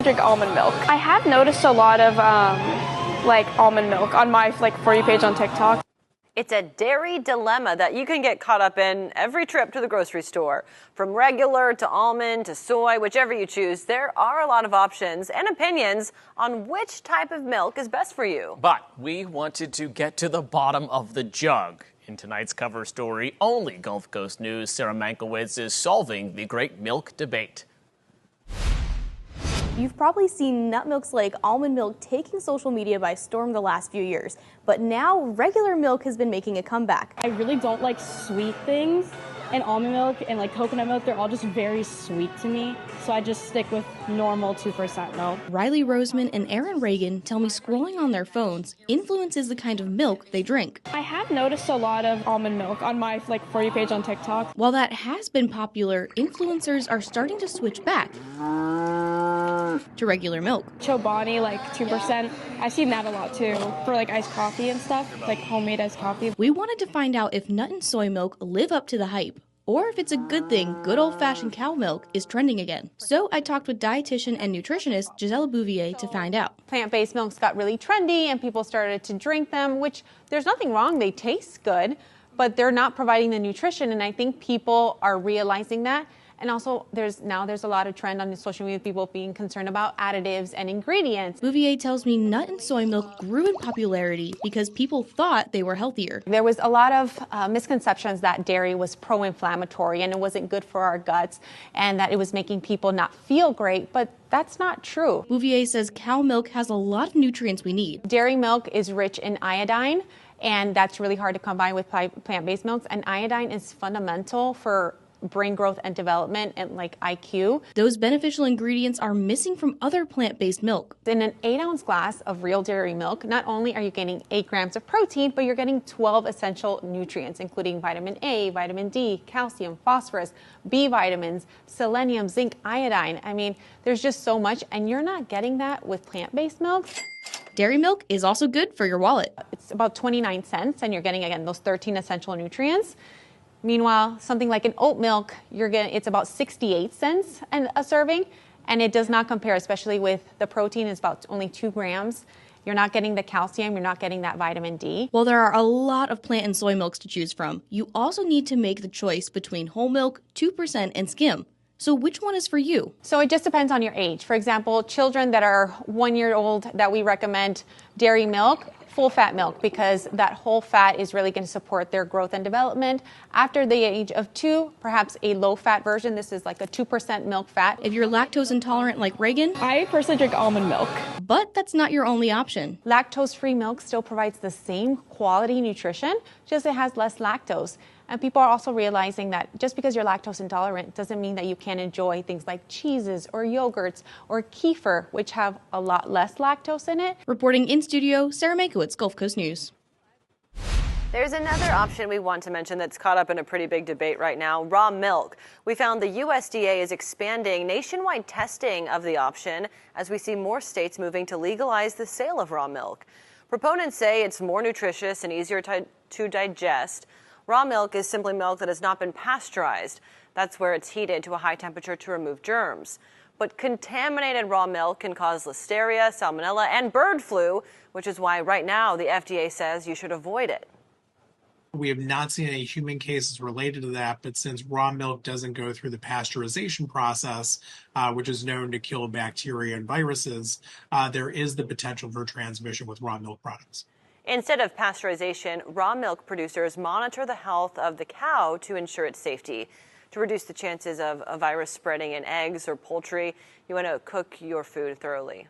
Drink almond milk. I have noticed a lot of like almond milk on my For You page on TikTok. It's a dairy dilemma that you can get caught up in every trip to the grocery store. From regular to almond to soy, whichever you choose, there are a lot of options and opinions on which type of milk is best for you. But we wanted to get to the bottom of the jug. In tonight's cover story, only Gulf Coast News' Sarah Mankiewicz is solving the great milk debate. You've probably seen nut milks like almond milk taking social media by storm the last few years, but now regular milk has been making a comeback. I really don't like sweet things, and almond milk and like coconut milk, they're all just very sweet to me, so I just stick with normal 2% milk. Riley Roseman and Aaron Reagan tell me scrolling on their phones influences the kind of milk they drink. I have noticed a lot of almond milk on my For You page on TikTok. While that has been popular, influencers are starting to switch back to regular milk. Chobani, like 2%. I've seen that a lot too for like iced coffee and stuff, like homemade iced coffee. We wanted to find out if nut and soy milk live up to the hype, or if it's a good thing good old-fashioned cow milk is trending again. So I talked with dietitian and nutritionist Gisela Bouvier to find out. Plant-based milks got really trendy and people started to drink them, which there's nothing wrong. They taste good, but they're not providing the nutrition. And I think people are realizing that. And also, there's a lot of trend on social media, people being concerned about additives and ingredients. Bouvier tells me nut and soy milk grew in popularity because people thought they were healthier. There was a lot of misconceptions that dairy was pro-inflammatory and it wasn't good for our guts and that it was making people not feel great, but that's not true. Bouvier says cow milk has a lot of nutrients we need. Dairy milk is rich in iodine, and that's really hard to combine with plant-based milks, and iodine is fundamental for brain growth and development and like IQ. Those beneficial ingredients are missing from other plant-based milk. In an 8-ounce glass of real dairy milk, not only are you getting 8 grams of protein, but you're getting 12 essential nutrients, including vitamin A, vitamin D, calcium, phosphorus, B vitamins, selenium, zinc, iodine. I mean, there's just so much, and you're not getting that with plant-based milk. Dairy milk is also good for your wallet. It's about 29 cents, and you're getting, again, those 13 essential nutrients. Meanwhile, something like an oat milk, it's about 68 cents a serving, and it does not compare, especially with the protein. It's about only 2 grams. You're not getting the calcium, you're not getting that vitamin D. While there are a lot of plant and soy milks to choose from, you also need to make the choice between whole milk, 2%, and skim. So which one is for you? So it just depends on your age. For example, children that are 1 year old, that we recommend dairy milk, full fat milk, because that whole fat is really going to support their growth and development. After the age of 2, perhaps a low fat version. This is like a 2% milk fat. If you're lactose intolerant like Reagan, I personally drink almond milk. But that's not your only option. Lactose-free milk still provides the same quality nutrition, just it has less lactose. And people are also realizing that just because you're lactose intolerant doesn't mean that you can't enjoy things like cheeses or yogurts or kefir, which have a lot less lactose in it. Reporting in studio, Sarah Mankiewicz, Gulf Coast News. There's another option we want to mention that's caught up in a pretty big debate right now, raw milk. We found the USDA is expanding nationwide testing of the option as we see more states moving to legalize the sale of raw milk. Proponents say it's more nutritious and easier to digest. Raw milk is simply milk that has not been pasteurized. That's where it's heated to a high temperature to remove germs. But contaminated raw milk can cause listeria, salmonella, and bird flu, which is why right now the FDA says you should avoid it. We have not seen any human cases related to that, but since raw milk doesn't go through the pasteurization process, which is known to kill bacteria and viruses, there is the potential for transmission with raw milk products. Instead of pasteurization, raw milk producers monitor the health of the cow to ensure its safety. To reduce the chances of a virus spreading in eggs or poultry, you want to cook your food thoroughly.